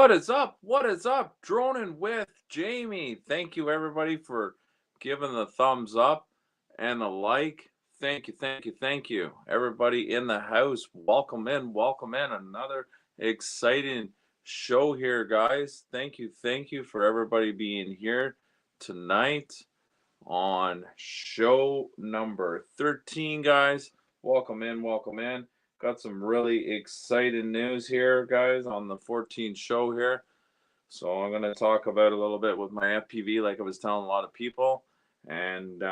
What is up? What is up? Droning with Jamie. Thank you, everybody, for giving the thumbs up and the like. Thank you, thank you, thank you. Everybody in the house, welcome in, welcome in. Another exciting show here, guys. Thank you for everybody being here tonight on show number 13, guys. Welcome in, welcome in. Got some really exciting news here, guys, on the 14th show here. So I'm going to talk about a little bit with my FPV, like I was telling a lot of people. And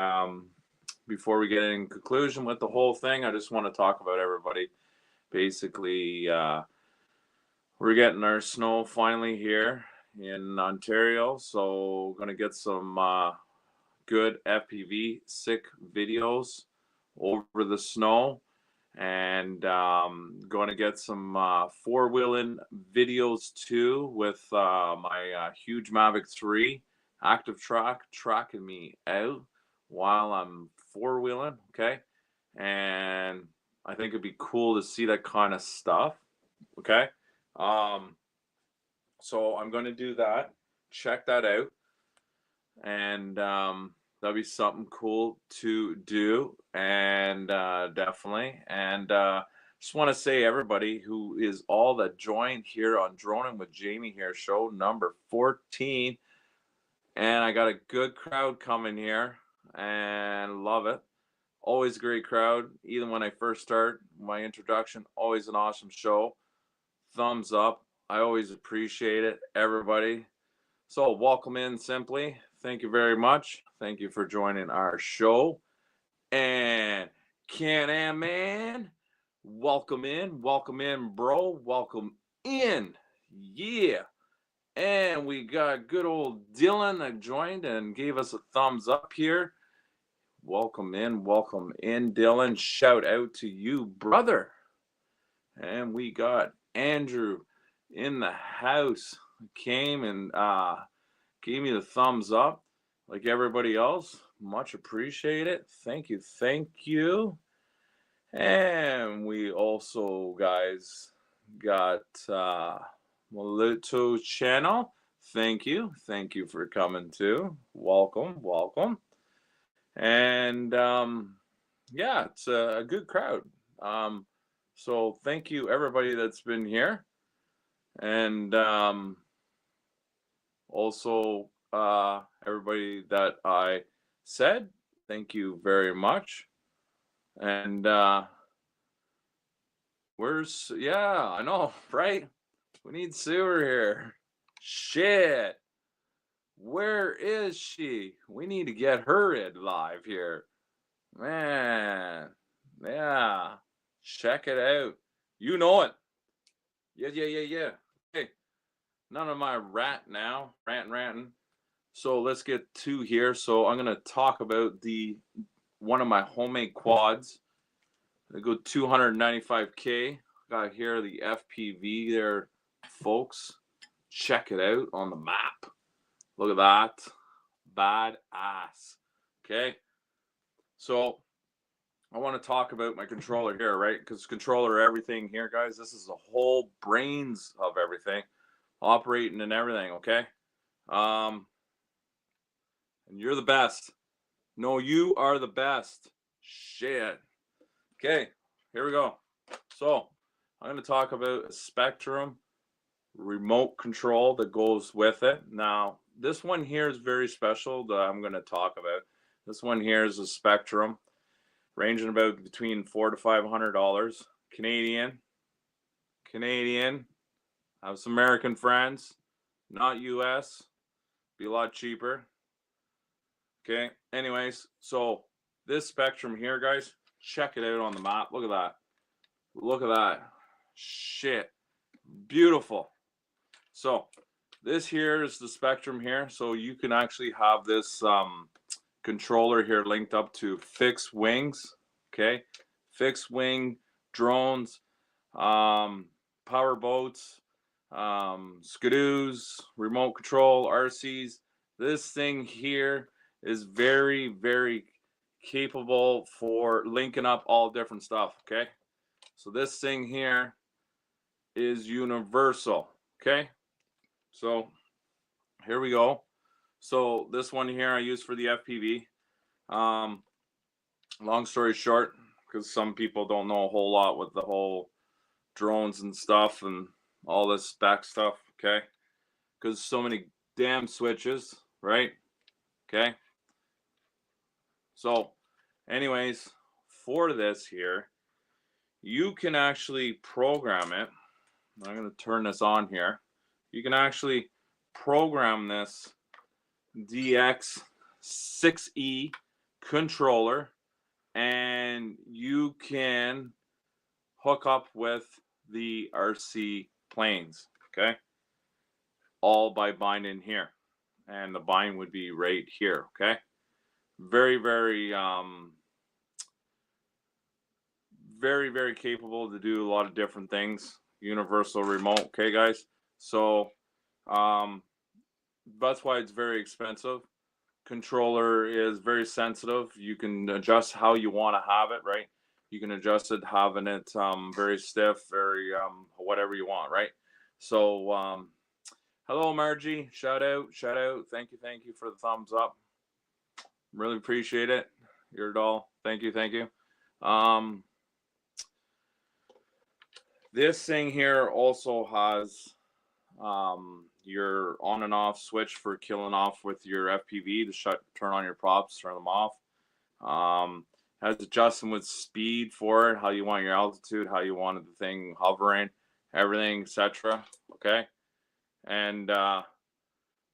before we get in conclusion with the whole thing, I just want to talk about everybody. Basically, we're getting our snow finally here in Ontario. So going to get some good FPV sick videos over the snow. And going to get some four-wheeling videos too with my huge Mavic 3 active track tracking me out while I'm four-wheeling, okay? And I think it'd be cool to see that kind of stuff, okay? So I'm going to do that. Check that out. And that'll be something cool to do, and definitely. And just want to say, everybody who is all that joined here on Droning with Jamie here, show number 14, and I got a good crowd coming here, and love it. Always a great crowd, even when I first start my introduction. Always an awesome show. Thumbs up. I always appreciate it, everybody. So welcome in simply. Thank you very much. Thank you for joining our show. And Can-Am Man, welcome in, bro. Welcome in. Yeah. And we got good old Dylan that joined and gave us a thumbs up here. Welcome in, Dylan. Shout out to you, brother. And we got Andrew in the house. Came and gave me the thumbs up like everybody else. Much appreciate it. Thank you. And we also, guys, got Maluto channel. Thank you for coming too. Welcome. And yeah, it's a good crowd. So thank you, everybody that's been here. And also everybody that I said, thank you very much. And yeah, I know, right? We need Sewer here. Shit. Where is she? We need to get her in live here. Man. Yeah. Check it out. You know it. Yeah. Hey. None of my ranting. So let's get to here. So I'm gonna talk about one of my homemade quads. I go 295K. Got here the FPV there, folks. Check it out on the map. Look at that. Badass. Okay. So I want to talk about my controller here, right? Because controller everything here, guys. This is the whole brains of everything. Operating and everything, okay? And you're the best. No, you are the best. Shit. Okay, here we go. So I'm going to talk about a Spectrum remote control that goes with it. Now, this one here is very special that I'm going to talk about. This one here is a Spectrum, ranging about between $400 to $500. Canadian. I have some American friends, not US. Be a lot cheaper. Okay. Anyways, so this Spectrum here, guys, check it out on the map. Look at that. Shit. Beautiful. So this here is the Spectrum here. So you can actually have this controller here linked up to fixed wings. Okay. Fixed wing drones, power boats, skidoos, remote control, RCs. This thing here is very, very capable for linking up all different stuff. Okay. So this thing here is universal. Okay. So here we go. So this one here I use for the FPV. Long story short, because some people don't know a whole lot with the whole drones and stuff and all this spec stuff, okay? Because so many damn switches, right? Okay. So, anyways, for this here, you can actually program it. I'm going to turn this on here. You can actually program this DX6E controller, and you can hook up with the RC planes, okay? All by binding here. And the bind would be right here, okay? Very, very, very capable to do a lot of different things. Universal remote, okay, guys? So, that's why it's very expensive. Controller is very sensitive. You can adjust how you want to have it, right? You can adjust it, having it very stiff, very whatever you want, right? So, hello, Margie. Shout out. Thank you for the thumbs up. Really appreciate it. You're a doll. Thank you. This thing here also has your on and off switch for killing off with your FPV to turn on your props, turn them off. Has adjustment with speed for it, how you want your altitude, how you wanted the thing hovering, everything, etc. Okay, and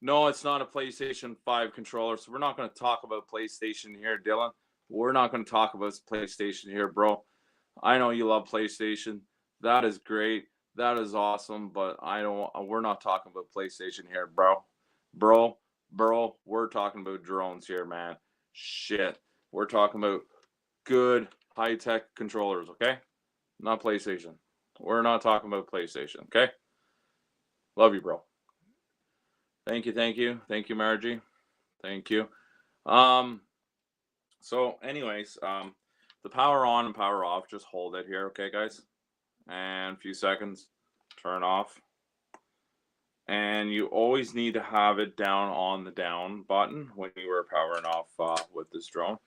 no, it's not a PlayStation 5 controller, so we're not going to talk about PlayStation here, Dylan. We're not going to talk about PlayStation here, bro. I know you love PlayStation. That is great. That is awesome, but we're not talking about PlayStation here, bro. Bro, we're talking about drones here, man. Shit. We're talking about good high-tech controllers, okay? Not PlayStation. We're not talking about PlayStation, okay? Love you, bro. Thank you, Margie. Thank you. So anyways, the power on and power off, just hold it here, okay, guys? And a few seconds, turn off. And you always need to have it down on the down button when you are powering off with this drone.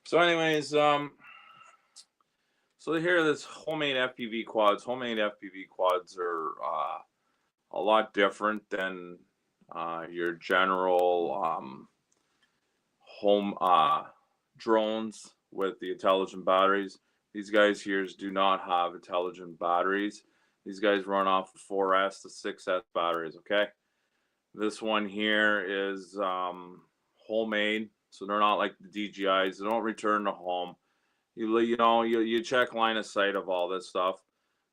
So anyways, so here, this homemade FPV quads. Homemade FPV quads are a lot different than your general home drones with the intelligent batteries. These guys here do not have intelligent batteries. These guys run off of 4S to 6S batteries, okay? This one here is homemade, so they're not like the DJIs. They don't return to home. You check line of sight of all this stuff.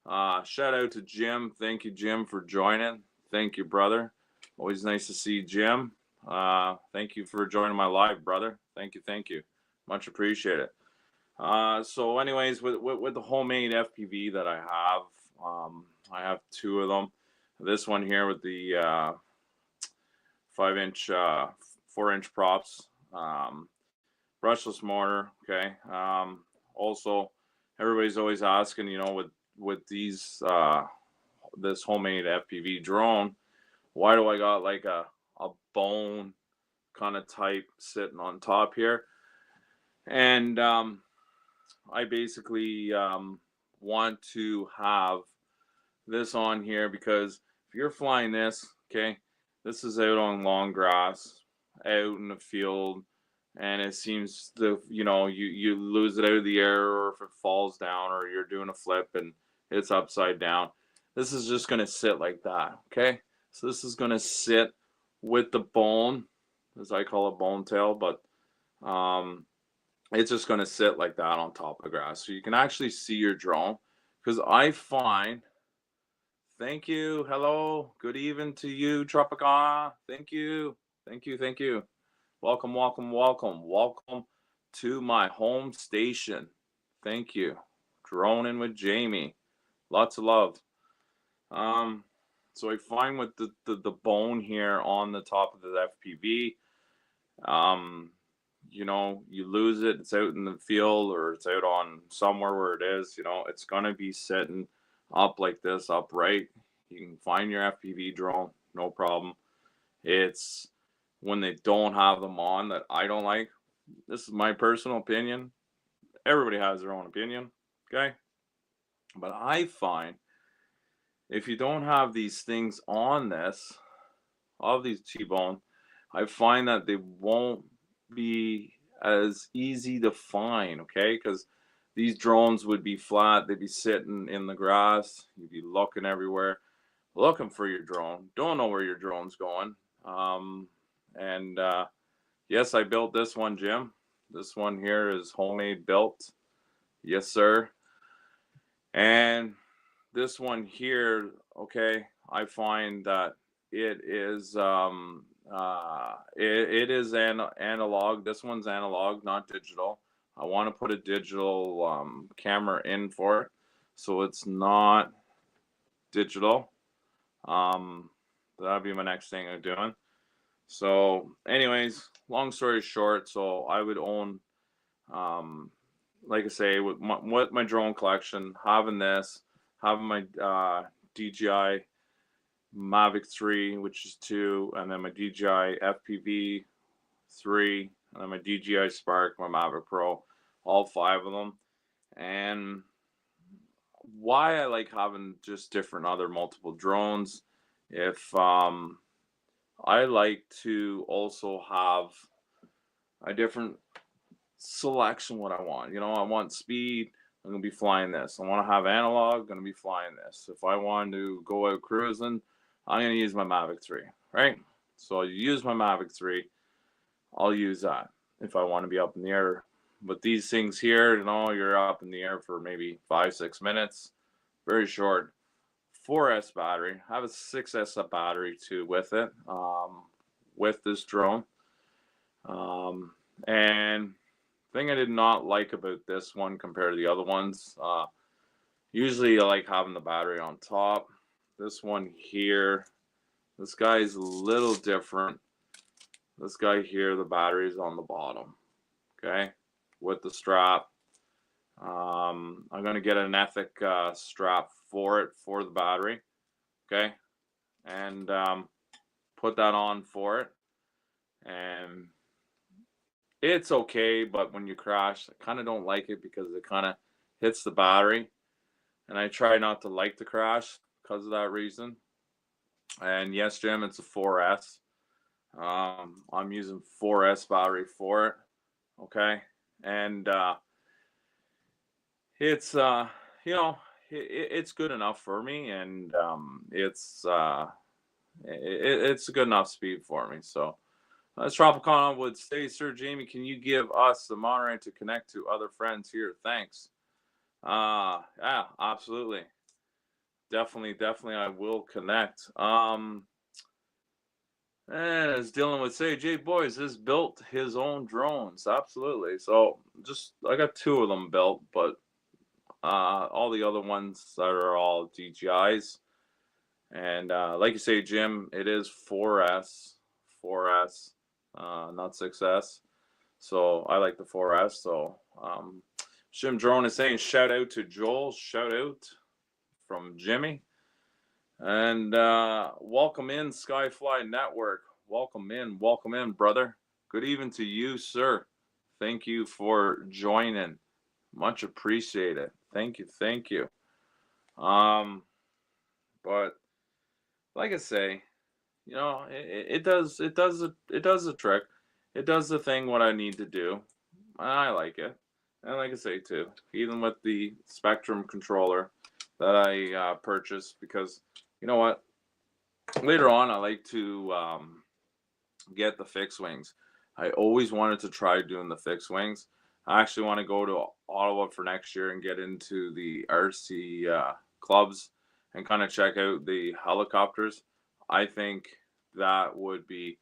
Shout out to Jim. Thank you, Jim, for joining. Thank you, brother. Always nice to see Jim. Thank you for joining my live, brother. Thank you. Much appreciated. So anyways, with the homemade FPV that I have two of them. This one here with the 5-inch, 4-inch props, brushless motor. Okay. Also, everybody's always asking, with these this homemade FPV drone, why do I got like a bone kind of type sitting on top here? And I basically want to have this on here because if you're flying this, okay, this is out on long grass, out in the field, and it seems to, you lose it out of the air, or if it falls down, or you're doing a flip and it's upside down. This is just going to sit like that, okay? So this is going to sit with the bone, as I call it, bone tail, but it's just going to sit like that on top of the grass. So you can actually see your drone, because I find, thank you, hello, good evening to you, Tropicana, thank you. Welcome to my home station. Thank you. Droning with Jamie. Lots of love. So I find with the bone here on the top of the FPV, you lose it, it's out in the field, or it's out on somewhere where it is, it's going to be sitting up like this, upright. You can find your FPV drone, no problem. It's when they don't have them on that I don't like. This is my personal opinion. Everybody has their own opinion, okay? But I find if you don't have these things on this, all of these T-bone, I find that they won't be as easy to find, okay? Because these drones would be flat, they'd be sitting in the grass, you'd be looking everywhere, looking for your drone, don't know where your drone's going. And yes, I built this one, Jim. This one here is homemade built. Yes, sir. And this one here, okay, I find that it is it is analog. This one's analog, not digital. I want to put a digital camera in for it, so it's not digital. That'll be my next thing I'm doing. So anyways, long story short, so I would own like I say, with my drone collection, having this, having my DJI Mavic 3, which is 2, and then my DJI FPV 3, and then my DJI Spark, my Mavic Pro, all 5 of them. And why I like having just different other multiple drones, if I like to also have a different selection what I want. You know, I want speed, I'm gonna be flying this. I want to have analog, I'm gonna be flying this. If I want to go out cruising, I'm gonna use my Mavic 3, right? So I use my Mavic 3, I'll use that if I want to be up in the air. But these things here, you know, you're up in the air for maybe 5-6 minutes, very short. 4S battery. I have a 6S battery too with it, with this drone. And thing I did not like about this one compared to the other ones, usually I like having the battery on top. This one here, this guy's a little different. This guy here, the battery's on the bottom, okay, with the strap. I'm gonna get an Ethic strap for it, for the battery, okay, and put that on for it. And it's okay, but when you crash, I kind of don't like it because it kind of hits the battery, and I try not to like to crash because of that reason. And yes, Jim, it's a 4S. I'm using 4S battery for it, okay, and it's you know, it's good enough for me, and it's a good enough speed for me. So Tropicana would say, Sir Jamie, can you give us the moderator to connect to other friends here? Thanks. Yeah, absolutely. Definitely I will connect. And as Dylan would say, Jay Boys has built his own drones. Absolutely. So just I got 2 of them built, but all the other ones that are all DJIs. And like you say, Jim, it is 4S, not 6S. So I like the 4S. So Jim Drone is saying shout out to Joel, shout out from Jimmy. And welcome in, Skyfly Network. Welcome in, brother. Good evening to you, sir. Thank you for joining. Much appreciated. Thank you. But like I say, you know, it does the trick. It does the thing what I need to do. I like it. And like I say too, even with the Spectrum controller that I purchased, because you know what? Later on, I like to get the fixed wings. I always wanted to try doing the fixed wings. I actually want to go to Ottawa for next year and get into the RC clubs and kind of check out the helicopters. I think that would be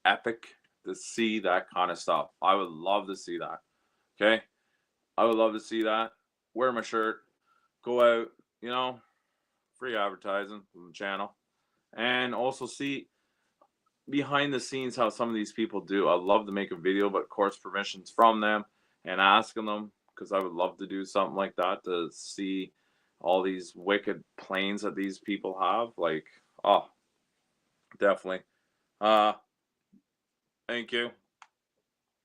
epic to see that kind of stuff. I would love to see that. Okay? I would love to see that. Wear my shirt, go out, you know, free advertising from the channel, and also see behind the scenes how some of these people do. I'd love to make a video, but of course permissions from them and asking them, because I would love to do something like that to see all these wicked planes that these people have. Like, oh, Definitely. Thank you.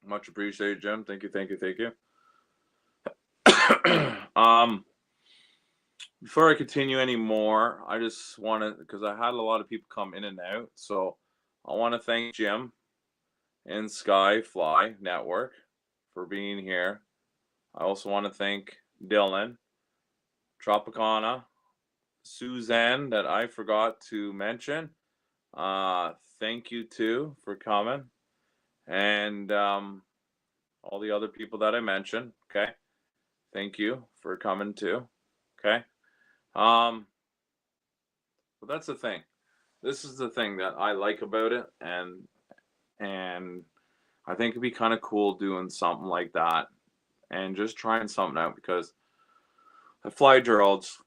Much appreciated, Jim. Thank you, thank you, thank you. Before I continue anymore, I just want to, because I had a lot of people come in and out, so I want to thank Jim and Skyfly Network for being here. I also want to thank Dylan, Tropicana, Suzanne, that I forgot to mention. Thank you too for coming, and all the other people that I mentioned. Okay, thank you for coming too. Okay, but that's the thing. This is the thing that I like about it, and I think it'd be kind of cool doing something like that and just trying something out because I fly drones.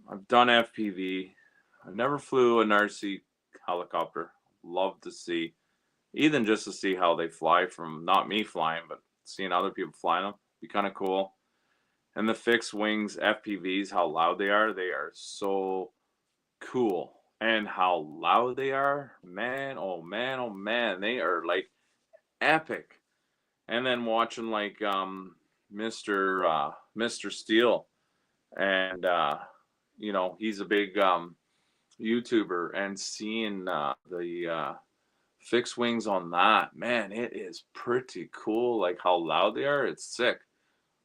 I've done FPV. I've never flew an RC helicopter. Love to see, even just to see how they fly from not me flying, but seeing other people flying them. Be kind of cool. And the fixed wings FPVs, how loud they are so cool. And how loud they are, man, oh man, oh man, they are like epic. And then watching like Mr. Steele, and you know, he's a big YouTuber, and seeing the fixed wings on that, man, it is pretty cool. Like how loud they are, it's sick.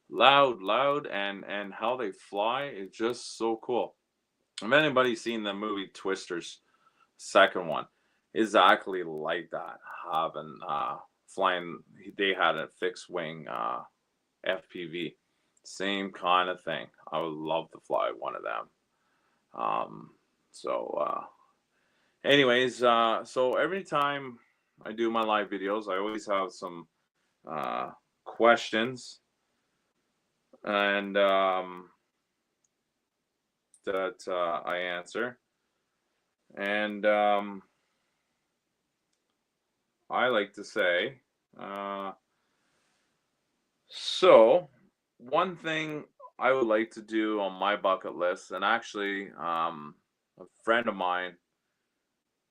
Loud, and how they fly is just so cool. If anybody's seen the movie Twisters, second one, exactly like that. Having flying, they had a fixed wing FPV, same kind of thing. I would love to fly one of them. So, anyways, so every time I do my live videos, I always have some questions, and that I answer. And I like to say, so one thing I would like to do on my bucket list, and actually, a friend of mine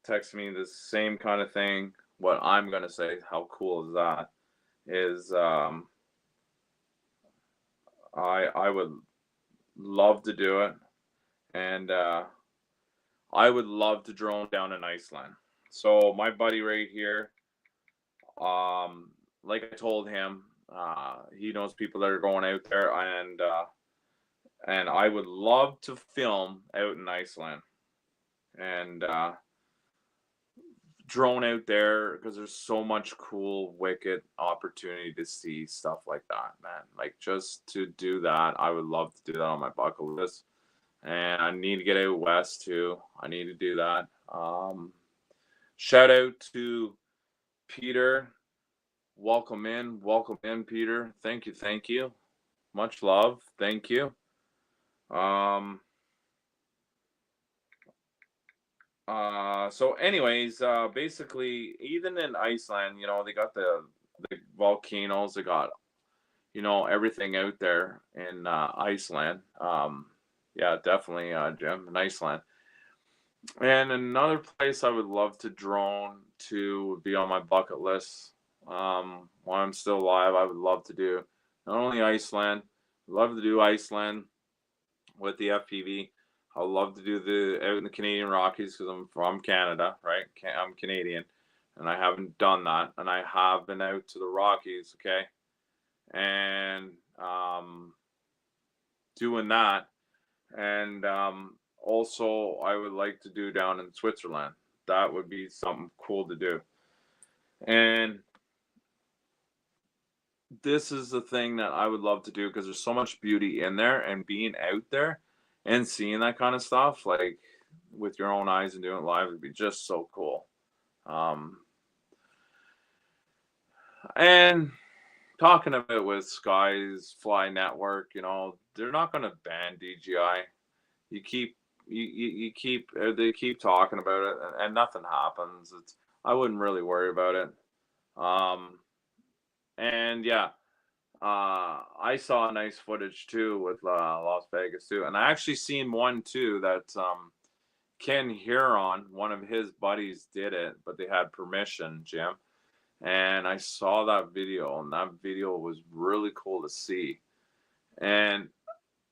texted me the same kind of thing. What I'm gonna say, how cool is that? Is I would love to do it, and I would love to drone down in Iceland. So my buddy right here, like I told him, he knows people that are going out there, and I would love to film out in Iceland, and drone out there because there's so much cool, wicked opportunity to see stuff like that, man. Like just to do that, I would love to do that on my bucket list. And I need to get out west too. I need to do that. Shout out to Peter. Welcome in, Peter. Thank you. Much love. Thank you. So anyways, basically, even in Iceland, you know, they got the volcanoes, they got, you know, everything out there in Iceland. Yeah, definitely, Jim, in Iceland. And another place I would love to drone to would be on my bucket list. While I'm still alive, I would love to do not only Iceland, love to do Iceland with the FPV. I would love to do the out in the Canadian Rockies because I'm from Canada, right? I'm Canadian, and I haven't done that, and I have been out to the Rockies, okay, and doing that, and also I would like to do down in Switzerland. That would be something cool to do, and this is the thing that I would love to do because there's so much beauty in there, and being out there and seeing that kind of stuff, like with your own eyes and doing it live, would be just so cool. And talking about with Sky's Fly Network, you know, they're not going to ban DJI. You keep they keep talking about it, and nothing happens. I wouldn't really worry about it. And yeah, I saw a nice footage too with Las Vegas too, and I actually seen one too that Ken Huron, one of his buddies, did it, but they had permission, Jim. And I saw that video, and that video was really cool to see. And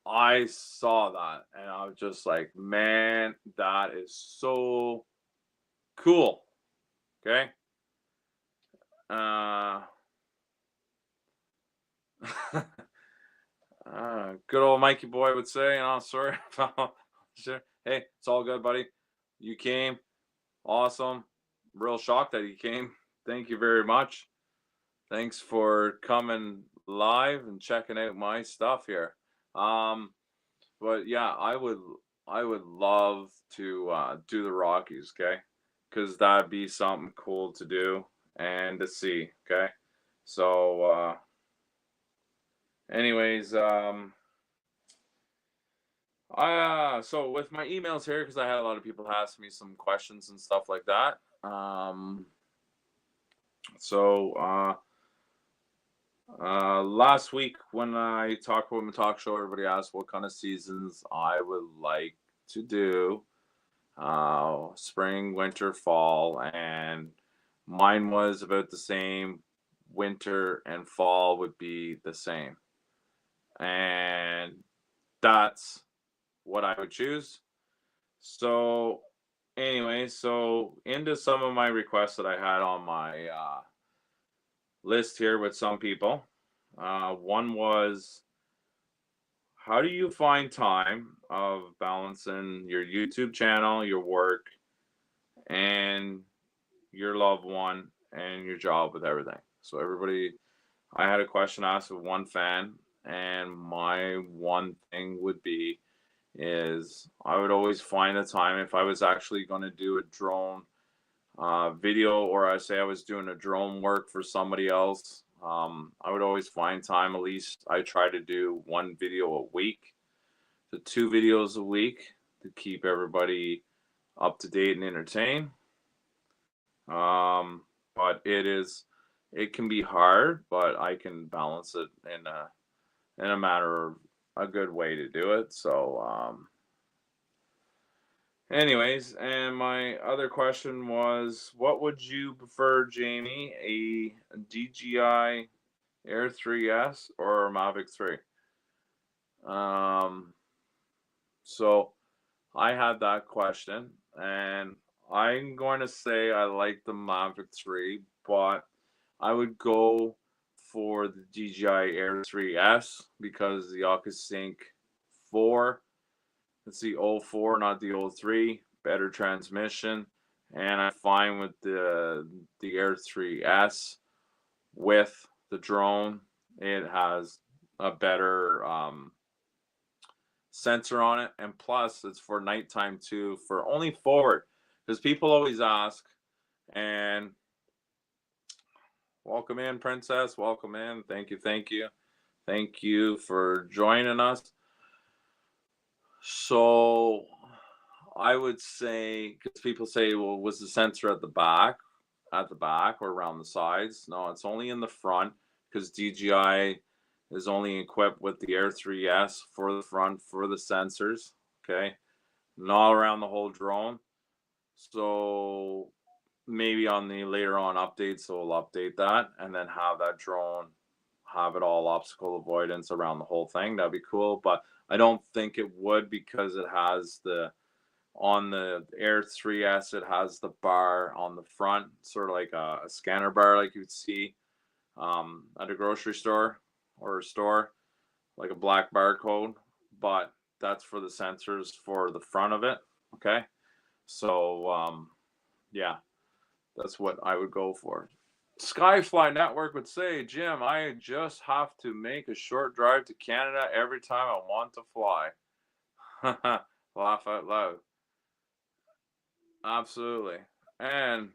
I saw that, and I was just like, man, that is so cool. Okay. Good old Mikey boy would say, sorry. Sure. Hey, it's all good, buddy. You came. Awesome. Real shocked that you came. Thank you very much. Thanks for coming live and checking out my stuff here. But yeah, I would love to do the Rockies, okay? Because that'd be something cool to do and to see, okay? So anyways, so with my emails here, because I had a lot of people ask me some questions and stuff like that. Last week when I talked about my talk show, everybody asked what kind of seasons I would like to do. Spring, winter, fall, and mine was about the same. Winter and fall would be the same. And that's what I would choose. So anyway, so into some of my requests that I had on my list here with some people. One was, how do you find time of balancing your YouTube channel, your work, and your loved one and your job with everything? So everybody, I had a question asked of one fan, and my one thing would be is I would always find the time if I was actually going to do a drone video, or I say I was doing a drone work for somebody else. I would always find time. At least I try to do one video a week to 2 videos a week to keep everybody up to date and entertained. But it can be hard, but I can balance it in a matter of a good way to do it. So anyways, and my other question was, what would you prefer, Jamie, a DJI Air 3S or a Mavic 3? So I had that question, and I'm going to say I like the Mavic 3, but I would go for the DJI Air 3S because the AquaSync 4, it's the 04, not the 03, better transmission. And I find with the Air 3S with the drone, it has a better sensor on it, and plus it's for nighttime too, for only forward, because people always ask. And welcome in, Princess. Welcome in. Thank you for joining us. So I would say, because people say, well, was the sensor at the back or around the sides? No, it's only in the front, because DJI is only equipped with the Air 3S for the front for the sensors, okay? Not around the whole drone. So maybe on the later on updates, so we'll update that and then have that drone have it all obstacle avoidance around the whole thing. That'd be cool, but I don't think it would, because it has on the Air 3S, it has the bar on the front, sort of like a scanner bar like you'd see at a grocery store or a store, like a black barcode, but that's for the sensors for the front of it, okay? So yeah, that's what I would go for. Skyfly Network would say, Jim, I just have to make a short drive to Canada every time I want to fly. Laugh out loud. Absolutely. And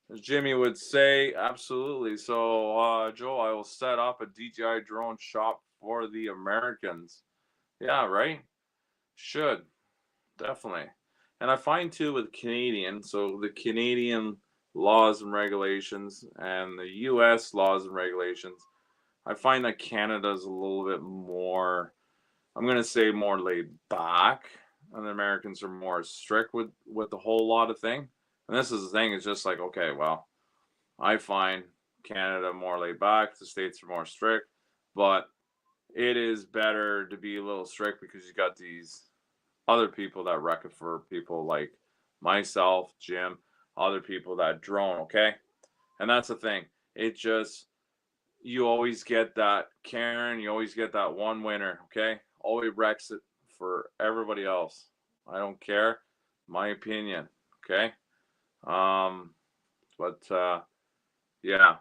as Jimmy would say, absolutely. So, Joe, I will set up a DJI drone shop for the Americans. Yeah, right? Should. Definitely. And I find too with Canadian, so the Canadian laws and regulations and the US laws and regulations, I find that Canada is a little bit more, I'm going to say more laid back and the Americans are more strict with the whole lot of thing. And this is the thing, it's just like, okay, well, I find Canada more laid back, the States are more strict, but it is better to be a little strict because you got these other people that wreck it for people like myself, Jim, other people that drone, okay? And that's the thing. It just, you always get that Karen, you always get that one winner, okay? Always wrecks it for everybody else. I don't care. My opinion, okay? But yeah.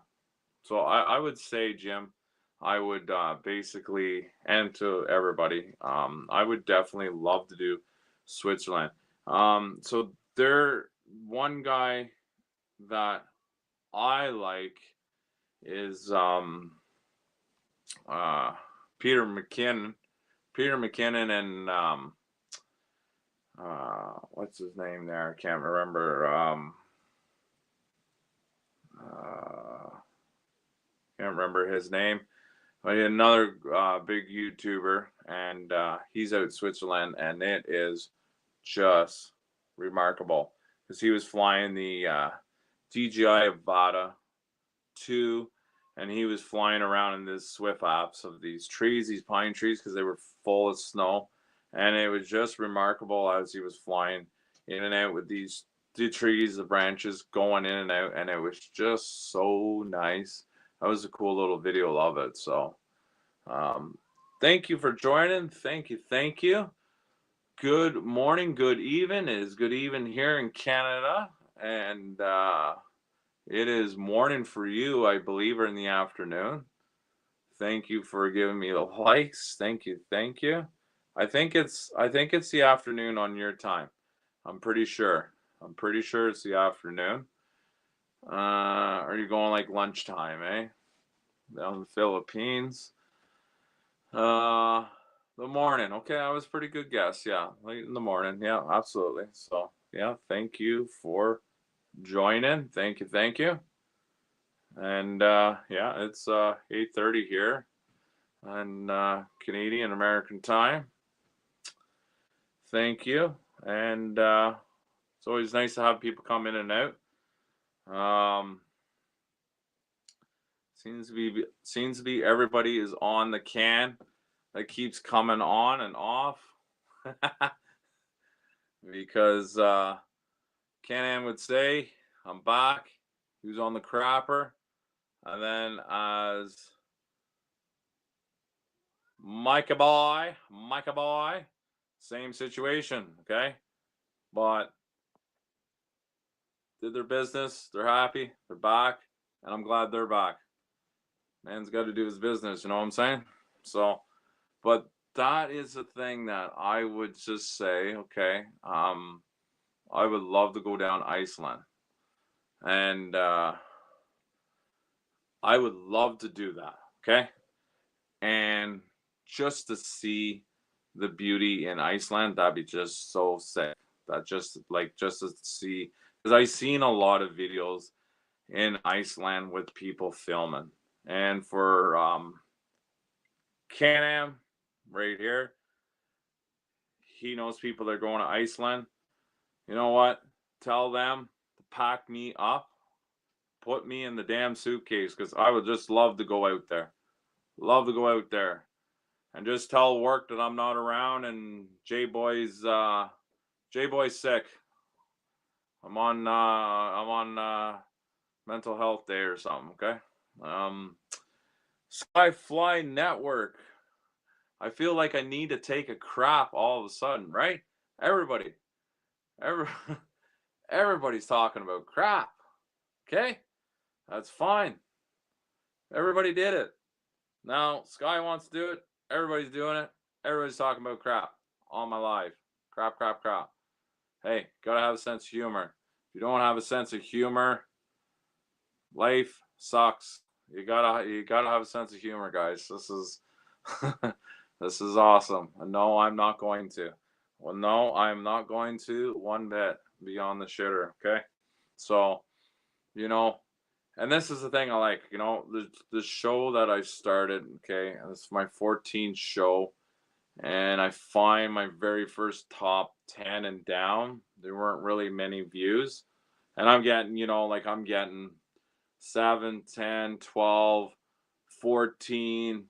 So I would say, Jim, I would basically, and to everybody, I would definitely love to do Switzerland. So there, one guy that I like is uh, Peter McKinnon. Peter McKinnon and what's his name there? I can't remember. Can't remember his name. But another big YouTuber, and he's out in Switzerland, and it is just remarkable because he was flying the DJI Avata 2, and he was flying around in this Swift Alps of these trees, these pine trees, because they were full of snow, and it was just remarkable as he was flying in and out with the trees, the branches going in and out, and it was just so nice. That was a cool little video of it. So thank you for joining. Thank you. Good morning, good even. It is good even here in Canada, and it is morning for you, I believe, or in the afternoon. Thank you for giving me the likes. Thank you. I think it's the afternoon on your time. I'm pretty sure it's the afternoon. Are you going like lunchtime, eh? Down in the Philippines. The morning. Okay, that was a pretty good guess. Yeah, late in the morning. Yeah, absolutely. So yeah, thank you for joining. Thank you. And yeah, it's 8:30 here on Canadian American time. Thank you. And it's always nice to have people come in and out. Seems to be everybody is on the can that keeps coming on and off. Because Can-Am would say, I'm back. He was on the crapper. And then as Micah boy, same situation, okay? But did their business. They're happy. They're back. And I'm glad they're back. Man's got to do his business, you know what I'm saying? So, but that is the thing that I would just say, okay, I would love to go down Iceland. And I would love to do that, okay? And just to see the beauty in Iceland, that'd be just so sick. That just to see, because I've seen a lot of videos in Iceland with people filming. And for Can-Am right here, he knows people that are going to Iceland. You know what? Tell them to pack me up, put me in the damn suitcase, because I would just love to go out there. Love to go out there. And just tell work that I'm not around, and J-Boy's sick. I'm on mental health day or something, okay? Skyfly Network. I feel like I need to take a crap all of a sudden, right? Everybody's talking about crap. Okay? That's fine. Everybody did it. Now Sky wants to do it. Everybody's doing it. Everybody's talking about crap all my life. Crap. Hey, gotta have a sense of humor. If you don't have a sense of humor, life sucks. You gotta have a sense of humor, guys. This is this is awesome. And no, I'm not going to. Well, no, I'm not going to one bit be on the shitter. Okay, so you know, and this is the thing I like. The show that I started. Okay, and this is my 14th show. and I find my very first top 10 and down, there weren't really many views. And I'm getting, like I'm getting 7, 10, 12, 14,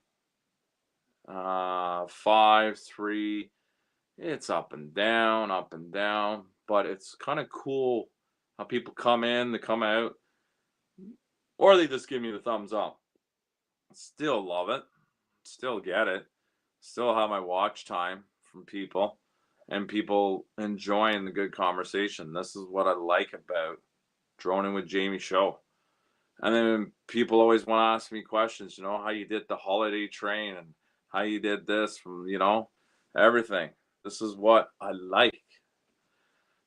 5, 3. It's up and down, up and down. But it's kind of cool how people come in, they come out, or they just give me the thumbs up. Still love it. Still get it. Still have my watch time from people and people enjoying the good conversation. This is what I like about Droning with Jamie Show. And then people always want to ask me questions, how you did the holiday train and how you did this from, everything. This is what I like.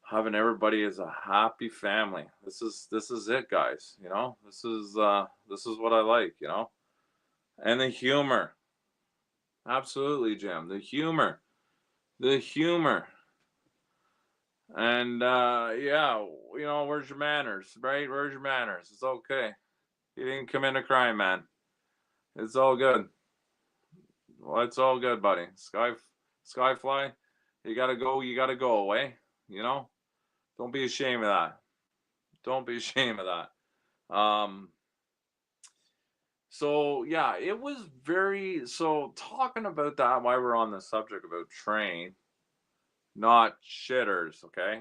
Having everybody as a happy family. This is it, guys. This is what I like, And the humor. Absolutely, Jim. The humor. The humor. And yeah, where's your manners, right? Where's your manners? It's okay. You didn't commit a crime, man. It's all good. Well, it's all good, buddy. Skyfly, you gotta go. You gotta go away. Don't be ashamed of that. Don't be ashamed of that. So yeah, it was very. So talking about that, why we're on the subject about train, not shitters. Okay,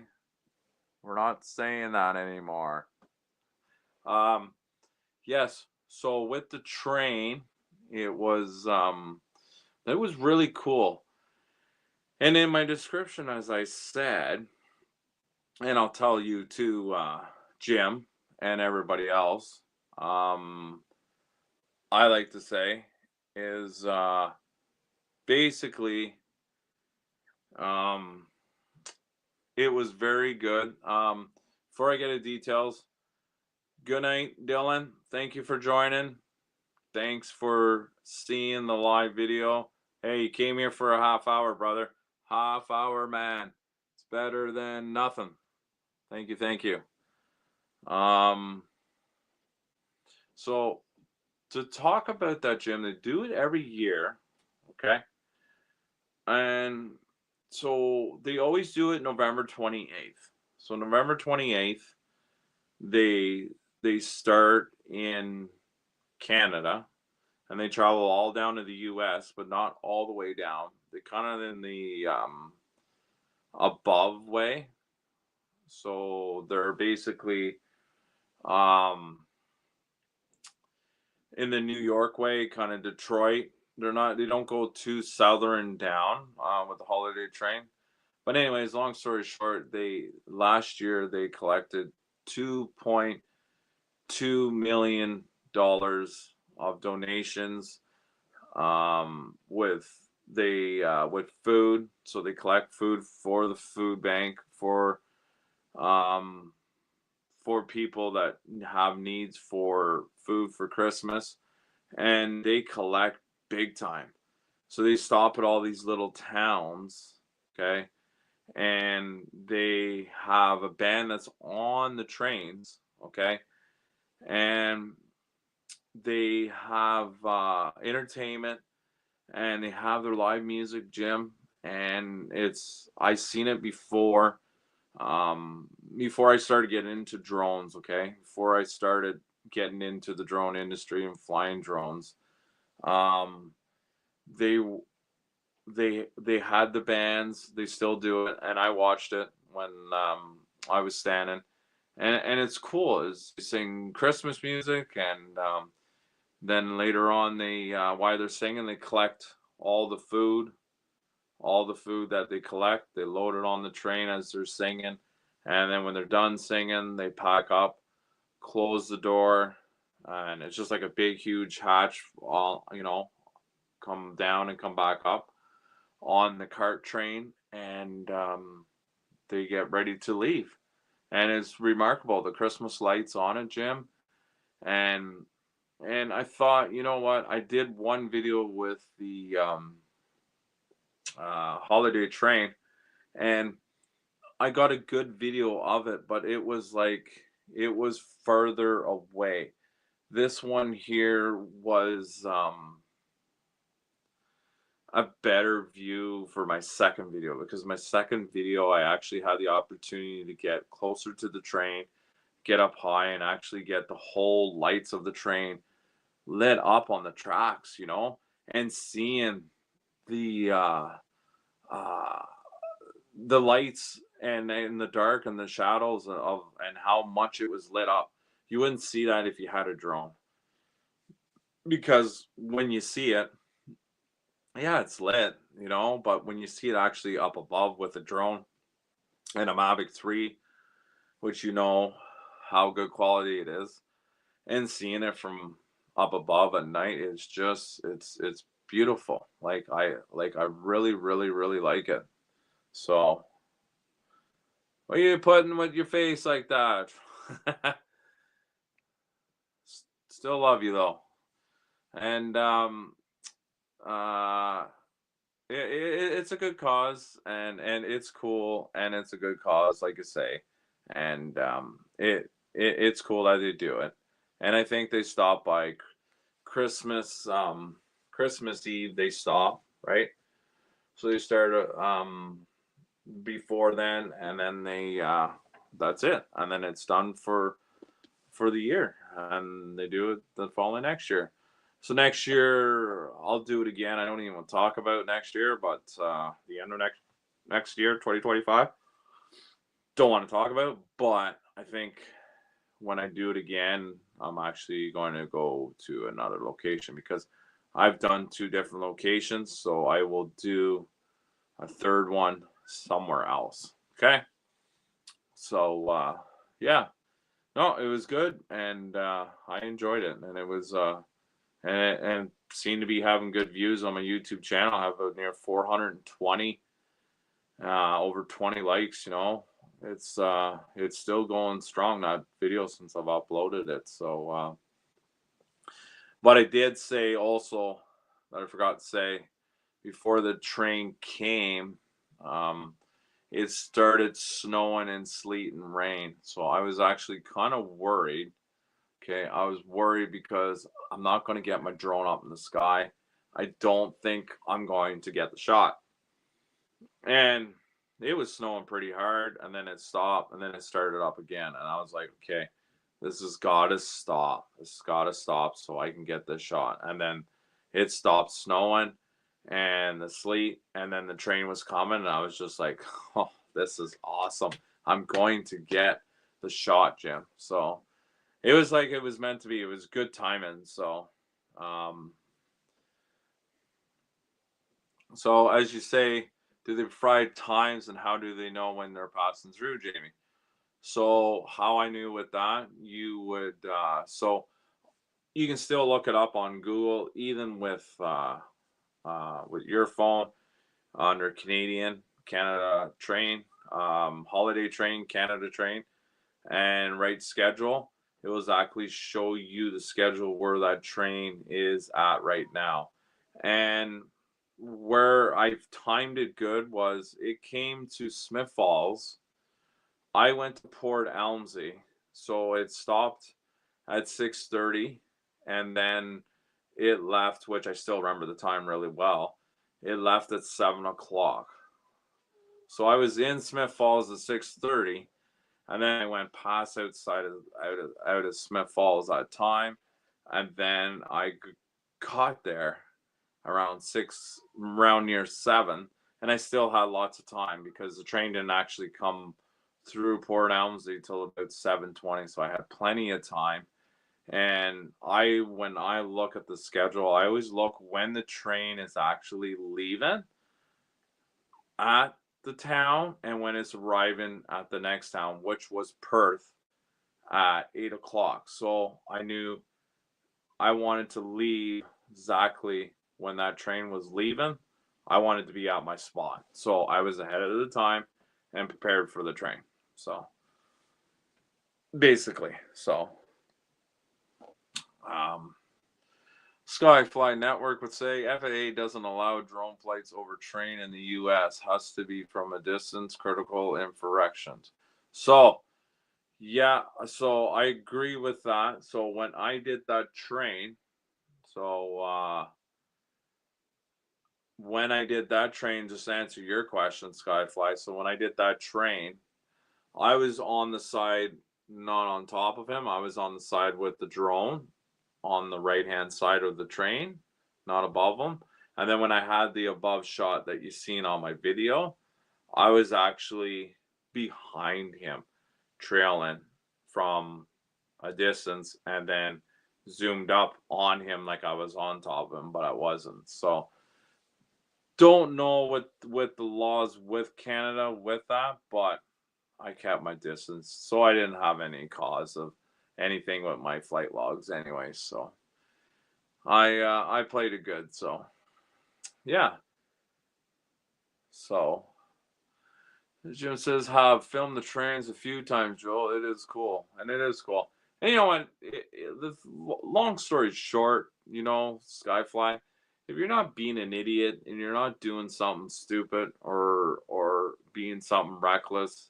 we're not saying that anymore. Yes. So with the train, it was really cool. And in my description, as I said, and I'll tell you too, Jim and everybody else, I like to say is basically um, it was very good. Before I get into details, good night, Dylan. Thank you for joining. Thanks for seeing the live video. Hey, you came here for a half hour, brother. Half hour, man. It's better than nothing. Thank you, thank you. So to talk about that, Jim, they do it every year, okay? And so they always do it November 28th. So November 28th, they they start in Canada and they travel all down to the US, but not all the way down. They kind of in the above way. So they're basically um in the New York way, kind of Detroit. They don't go too southern down with the holiday train. But anyways, long story short, they last year they collected $2.2 million of donations with food. So they collect food for the food bank um, for people that have needs for food for Christmas, and they collect big time. So they stop at all these little towns, okay, and they have a band that's on the trains, okay, and they have entertainment and they have their live music, Jim, and I've seen it before. Before I started getting into drones, okay, before I started getting into the drone industry and flying drones, um, they they had the bands, they still do it, and I watched it when I was standing, and it's cool. Is they sing Christmas music, and then later on, they while they're singing, they collect all the food, all the food that they collect. They load it on the train as they're singing, and then when they're done singing, they pack up, close the door, and it's just like a big, huge hatch. All come down and come back up on the cart train, and they get ready to leave. And it's remarkable, the Christmas lights on it, Jim. And I thought, you know what? I did one video with the holiday train, and I got a good video of it, but it was further away. This one here was a better view for my second video, because my second video I actually had the opportunity to get closer to the train, get up high, and actually get the whole lights of the train lit up on the tracks, and seeing the uh the lights and in the dark and the shadows of and how much it was lit up. You wouldn't see that if you had a drone, because when you see it, yeah, it's lit, but when you see it actually up above with a drone and a Mavic 3, which how good quality it is, and seeing it from up above at night is just it's beautiful. I really, really, really like it. So, what are you putting with your face like that? Still love you though. And uh it's a good cause, and it's cool, and it's a good cause, like you say. And it's cool that they do it. And I think they stop by Christmas Christmas Eve. They stop, right? So they start before then, and then they that's it, and then it's done for the year, and they do it the following next year. So next year I'll do it again. I don't even want to talk about next year, but the end of next year, 2025, don't want to talk about it. But I think when I do it again, I'm actually going to go to another location, because I've done 2 different locations, so I will do a third one somewhere else. Okay. So yeah, no, it was good, and I enjoyed it, and it was and seemed to be having good views on my YouTube channel. I have near 420, over 20 likes. It's still going strong, that video, since I've uploaded it. So but I did say also that I forgot to say, before the train came, it started snowing and sleet and rain. So I was actually kind of worried. Okay, I was worried because I'm not going to get my drone up in the sky. I don't think I'm going to get the shot. And it was snowing pretty hard, and then it stopped, and then it started up again. And I was like, okay, this has got to stop. This has got to stop so I can get this shot. And then it stopped snowing and the sleet, and then the train was coming, and I was just like, oh, this is awesome. I'm going to get the shot, Jim. So it was like it was meant to be. It was good timing. So so as you say, do they provide times, and how do they know when they're passing through, Jamie? So how I knew with that, you would so you can still look it up on Google, even with your phone, under Canada train, holiday train, Canada train, and write schedule. It will exactly show you the schedule where that train is at right now. And where I've timed it good was, it came to Smith Falls. I went to Port Elmsey, so it stopped at 6:30, and then it left, which I still remember the time really well. It left at 7 o'clock. So I was in Smith Falls at 6:30, and then I went past out of Smith Falls that time, and then I got there around near 7, and I still had lots of time, because the train didn't actually come through Port Elmsey till about 7:20, so I had plenty of time. And when I look at the schedule, I always look when the train is actually leaving at the town and when it's arriving at the next town, which was Perth, at 8 o'clock. So I knew I wanted to leave exactly when that train was leaving. I wanted to be at my spot. So I was ahead of the time and prepared for the train. So basically, Skyfly Network would say FAA doesn't allow drone flights over train in the US. Has to be from a distance, critical infractions. So yeah, so I agree with that. So when I did that train, so when I did that train, just to answer your question, Skyfly. So when I did that train, I was on the side, not on top of him. I was on the side with the drone on the right hand side of the train, not above him. And then when I had the above shot that you seen on my video, I was actually behind him, trailing from a distance, and then zoomed up on him like I was on top of him, but I wasn't. So don't know what the laws with Canada with that, but I kept my distance, so I didn't have any cause of anything with my flight logs anyway. So I played it good. So yeah. So Jim says, have filmed the trains a few times, Joel. It is cool, and it is cool. And you know what? Long story short, Skyfly, if you're not being an idiot and you're not doing something stupid or being something reckless,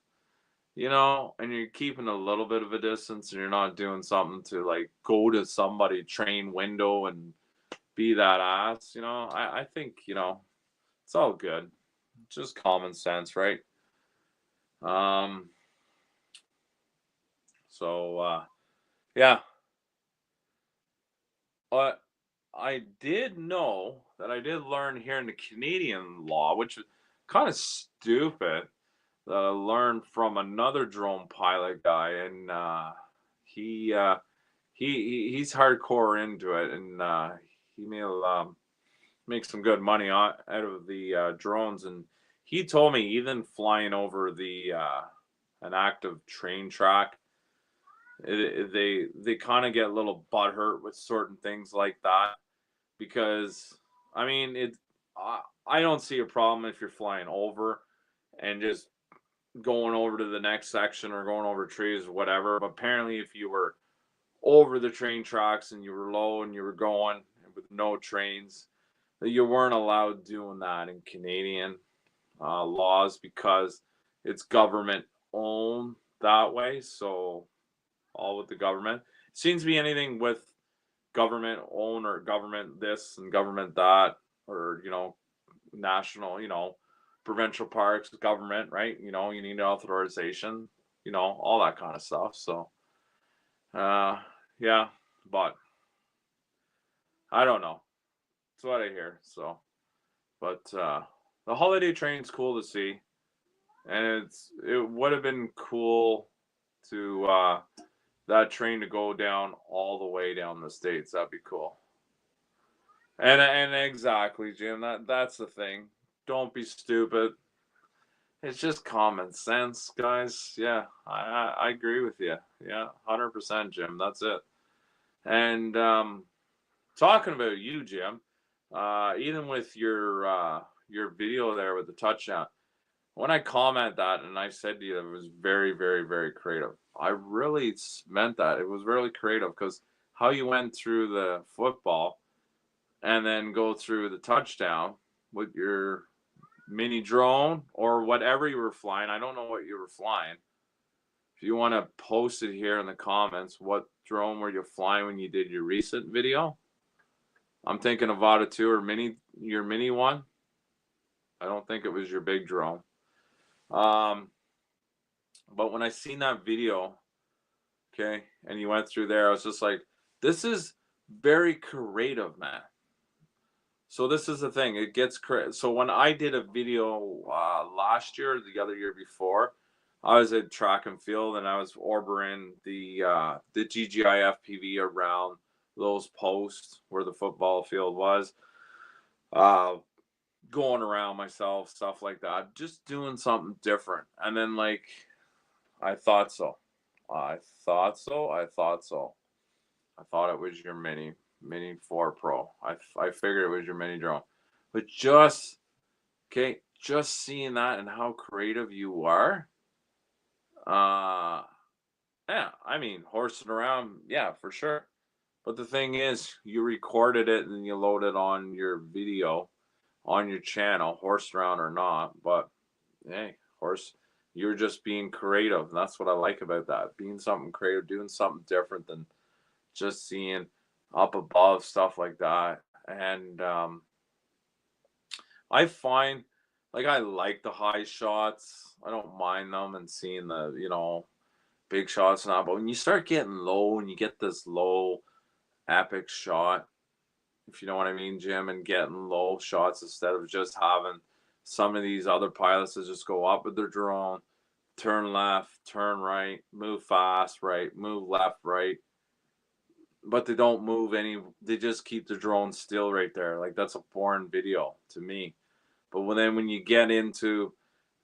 and you're keeping a little bit of a distance and you're not doing something to like go to somebody train window and be that ass, I think, it's all good. It's just common sense, right? Um, yeah. But I did know that I did learn here in the Canadian law, which is kind of stupid, that I learned from another drone pilot guy, and he he's hardcore into it, and he may make some good money out of the drones. And he told me even flying over the an active train track, they kind of get a little butthurt with certain things like that, because I mean I don't see a problem if you're flying over and just going over to the next section or going over trees or whatever. But apparently, if you were over the train tracks and you were low and you were going with no trains, that you weren't allowed doing that in Canadian laws, because it's government owned that way. So all with the government. It seems to be anything with government own or government this and government that, or national, provincial parks, government, right? You need authorization, all that kind of stuff. So yeah, but I don't know. That's what I hear. So, but the holiday train's cool to see, and it would have been cool to that train to go down all the way down the states. That'd be cool. And exactly, Jim. That's the thing. Don't be stupid. It's just common sense, guys. Yeah, I agree with you. Yeah, 100%, Jim. That's it. And talking about you, Jim, even with your video there with the touchdown, when I comment that and I said to you it was very, very, very creative, I really meant that. It was really creative, because how you went through the football and then go through the touchdown with your mini drone or whatever you were flying. I don't know what you were flying. If you want to post it here in the comments, what drone were you flying when you did your recent video? I'm thinking of Vada 2 or your mini one. I don't think it was your big drone. But when I seen that video, okay, and you went through there, I was just like, this is very creative, man. So this is the thing. It gets so when I did a video last year, or the other year before, I was at track and field and I was orbiting the GGI FPV around those posts where the football field was, going around myself, stuff like that, just doing something different. And then I thought so. I thought so. I thought so. I thought it was your Mini 4 Pro. I figured it was your mini drone. But just seeing that and how creative you are, yeah, I mean, horsing around, yeah, for sure. But the thing is, you recorded it and you load it on your video on your channel, horse around or not. But hey, you're just being creative. And that's what I like about that. Being something creative, doing something different than just seeing up above, stuff like that. And I find, like, I like the high shots. I don't mind them and seeing the, big shots now. But when you start getting low and you get this low epic shot, if you know what I mean, Jim, and getting low shots instead of just having some of these other pilots that just go up with their drone, turn left, turn right, move fast, right, move left, right. But they don't move any, they just keep the drone still right there. Like, that's a boring video to me. But when you get into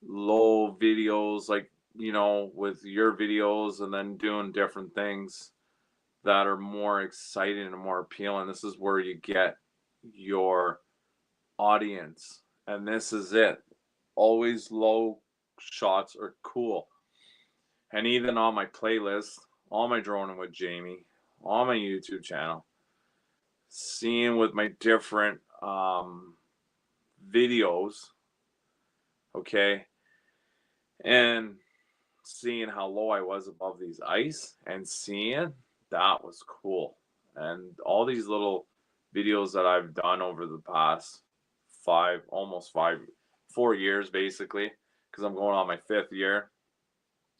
low videos, like, with your videos and then doing different things that are more exciting and more appealing, this is where you get your audience. And this is it. Always low shots are cool. And even on my playlist, on my Droning with Jamie, on my YouTube channel, seeing with my different videos, okay, and seeing how low I was above these ice and seeing that was cool. And all these little videos that I've done over the past almost 4 years basically, because I'm going on my 5th year,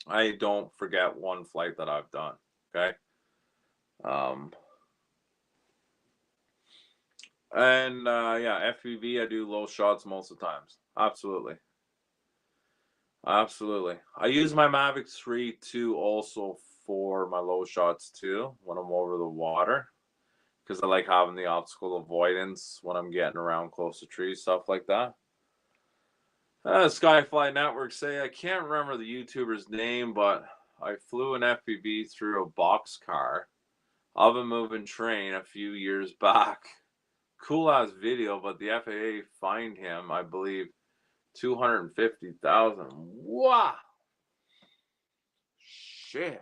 I don't forget one flight that I've done. Okay. Um, and yeah, FPV, I do low shots most of the times. Absolutely. Absolutely. I use my Mavic 3 too also for my low shots too when I'm over the water, because I like having the obstacle avoidance when I'm getting around close to trees, stuff like that. Skyfly Network say, I can't remember the YouTuber's name, but I flew an FPV through a boxcar of a moving train a few years back. Cool ass video, but the FAA fined him, I believe, 250,000. Wow. Shit.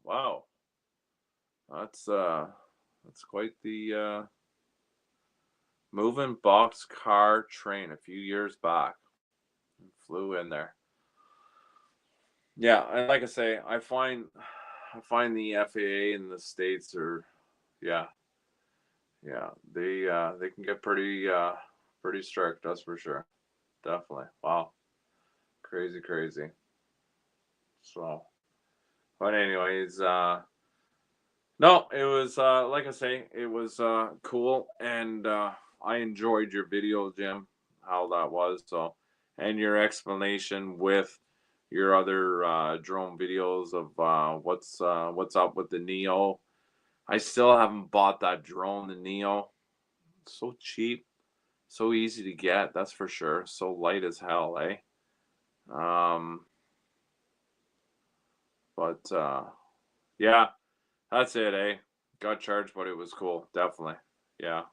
Wow. That's quite the moving box car train a few years back. Flew in there. Yeah, and like I say, I find the FAA in the States are, yeah, they can get pretty strict, that's for sure. Definitely. Wow. Crazy, crazy. So, but anyways, no, it was like I say, it was cool, and I enjoyed your video, Jim, how that was. So, and your explanation with your other drone videos of what's up with the Neo. I still haven't bought that drone, the Neo. It's so cheap, so easy to get. That's for sure. So light as hell, eh? Um, but yeah. That's it, eh? Got charged, but it was cool. Definitely. Yeah.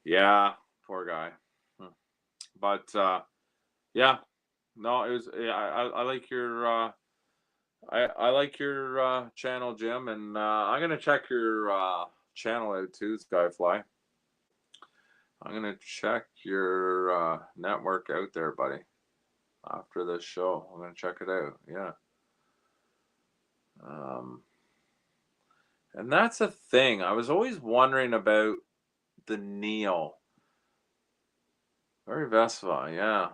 Yeah. Poor guy. Hmm. But yeah. No, it was, yeah, I like your I like your channel, Jim, and I'm gonna check your channel out too, Skyfly. I'm gonna check your network out there, buddy. After this show, I'm gonna check it out. Yeah. Um, and that's a thing. I was always wondering about the Neo. Very Vespa, yeah.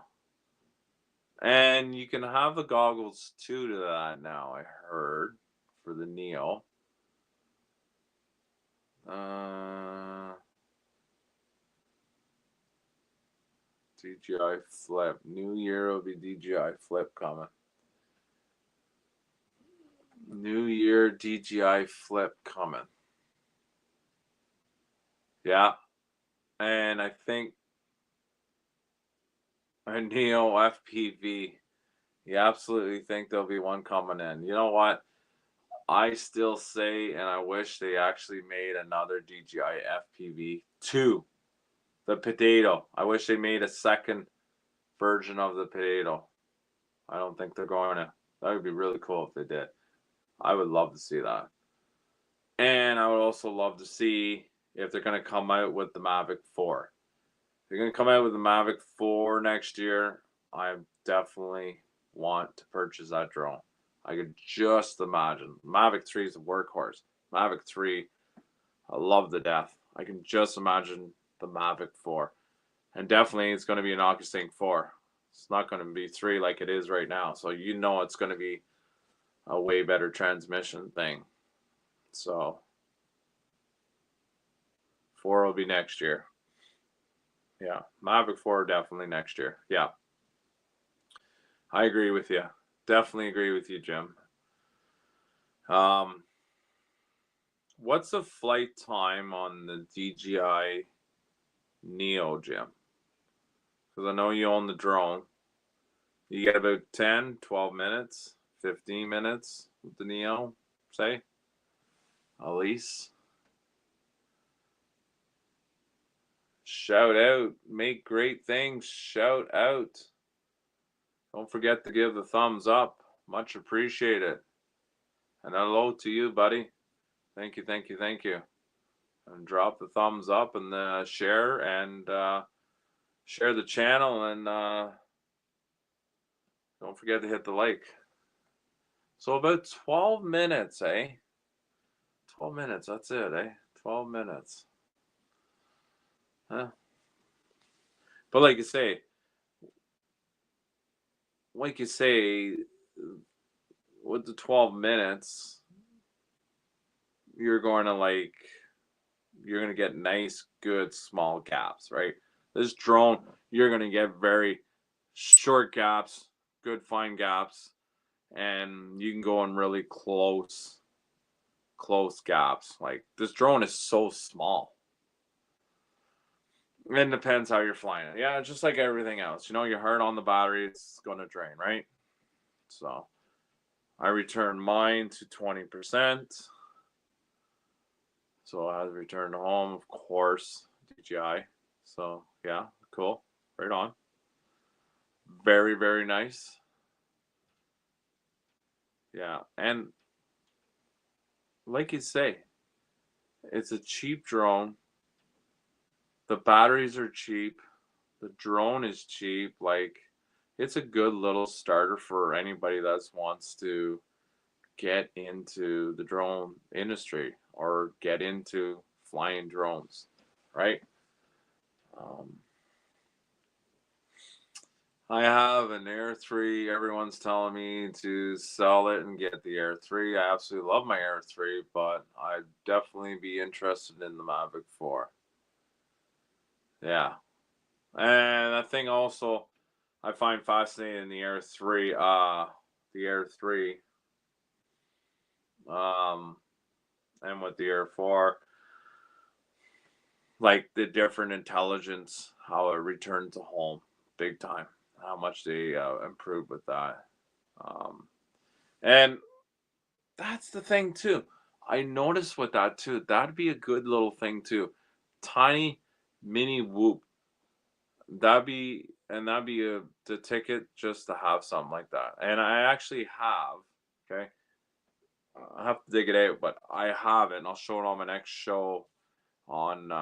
And you can have the goggles too to that now, I heard, for the Neo. DJI Flip. New Year will be DJI Flip coming. New Year DJI Flip coming. Yeah. And I think a Neo FPV. You absolutely think there'll be one coming in. You know what? I still say, and I wish they actually made another DJI FPV 2. The potato. I wish they made a second version of the potato. I don't think they're going to. That would be really cool if they did. I would love to see that. And I would also love to see if they're going to come out with the Mavic 4. If they're going to come out with the Mavic 4 next year, I definitely want to purchase that drone. I could just imagine. Mavic 3 is a workhorse. Mavic 3, I love the death. I can just imagine the Mavic 4. And definitely it's going to be an AccuSync 4. It's not going to be 3 like it is right now. So you know it's going to be a way better transmission thing. So 4 will be next year. Yeah, Mavic 4 definitely next year. Yeah, I agree with you. Definitely agree with you, Jim. What's the flight time on the DJI Neo, Jim? Because I know you own the drone. You get about 10, 12 minutes, 15 minutes with the Neo, say, at least. Shout out. Make great things. Shout out. Don't forget to give the thumbs up. Much appreciated. And hello to you, buddy. Thank you, thank you, thank you. And drop the thumbs up and share and share the channel and don't forget to hit the like. So about 12 minutes, eh? 12 minutes, that's it, eh? 12 minutes. Huh? But like you say, with the 12 minutes, you're going to get nice, good, small gaps, right? This drone, you're going to get very short gaps, good, fine gaps, and you can go in really close gaps. Like, this drone is so small. It depends how you're flying it. Yeah, just like everything else. You know, you're hard on the battery, it's going to drain, right? So I returned mine to 20%. So I returned home, of course, DJI. So yeah, cool. Right on. Very, very nice. Yeah, and like you say, it's a cheap drone. The batteries are cheap. The drone is cheap. Like, it's a good little starter for anybody that wants to get into the drone industry or get into flying drones, right? I have an Air 3. Everyone's telling me to sell it and get the Air 3. I absolutely love my Air 3, but I'd definitely be interested in the Mavic 4. Yeah. And I think also I find fascinating in the Air 3, and with the Air 4, like the different intelligence, how it returned to home, big time. How much they improved with that. And that's the thing too. I noticed with that too. That'd be a good little thing too. Tiny mini whoop. That'd be the ticket just to have something like that. And I actually have. Okay, I have to dig it out, but I have it, and I'll show it on my next show on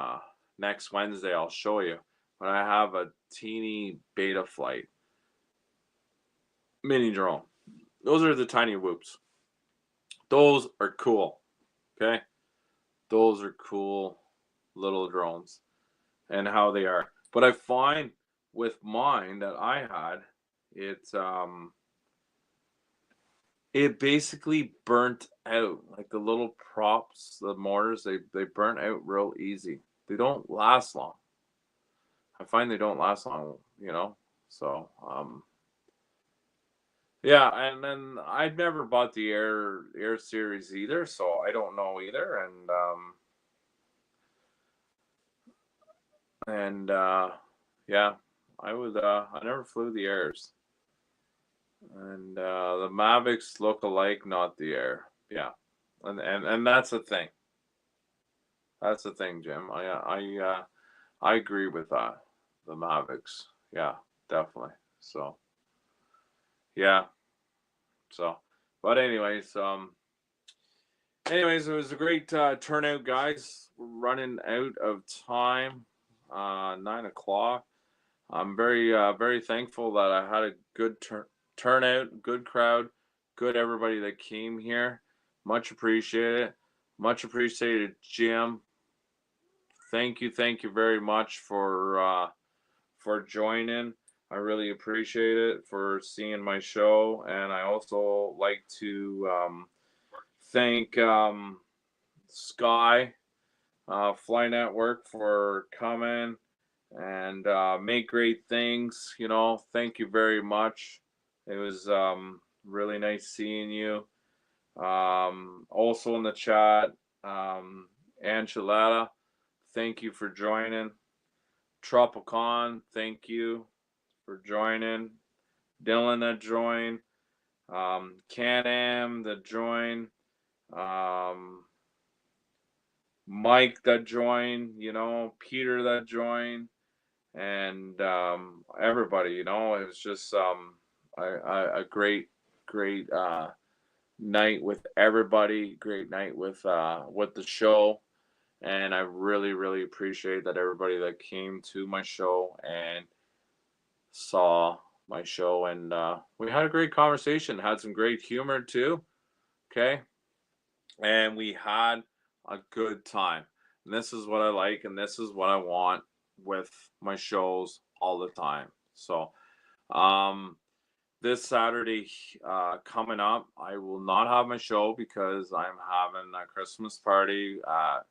next Wednesday. I'll show you. But I have a teeny beta flight mini drone. Those are the tiny whoops. Those are cool. Okay, those are cool little drones and how they are. But I find with mine that I had, it basically burnt out. Like the little props, the motors, they burnt out real easy. They don't last long. I find they don't last long, you know. So yeah, and then I've never bought the Air series either, so I don't know either. And yeah, I never flew the Airs. And the Mavics look alike, not the Air. Yeah, and that's the thing. That's the thing, Jim. I agree with that. The Mavics. Yeah, definitely. So yeah. So, but anyways, it was a great turnout, guys. We're running out of time. 9 o'clock. I'm very thankful that I had a good turnout, good crowd, good everybody that came here. Much appreciated. Much appreciated, Jim. Thank you very much for joining. I really appreciate it for seeing my show, and I also like to thank Sky Fly Network for coming and make great things. You know, thank you very much. It was really nice seeing you. Also in the chat, Angeletta, thank you for joining. Tropicon, thank you for joining. Dylan that joined. Can-Am that joined. Mike that joined, you know, Peter that joined, and everybody, you know, it was just a great night with everybody, great night with the show, and I really appreciate that everybody that came to my show and saw my show, and we had a great conversation, had some great humor too, okay, and we had a good time. And this is what I like, and this is what I want with my shows all the time. So, this Saturday coming up, I will not have my show because I'm having a Christmas party at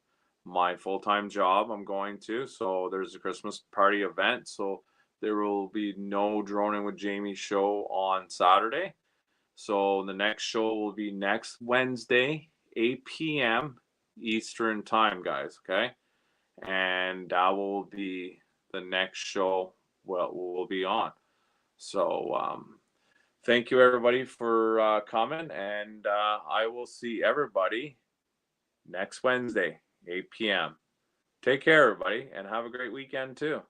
my full-time job. I'm going to, so there's a Christmas party event. So there will be no Droning with Jamie show on Saturday. So the next show will be next Wednesday, 8 p.m. Eastern time, guys. Okay, and that will be the next show we'll be on. So thank you everybody for coming, and I will see everybody next Wednesday, 8 p.m. Take care, everybody, and have a great weekend too.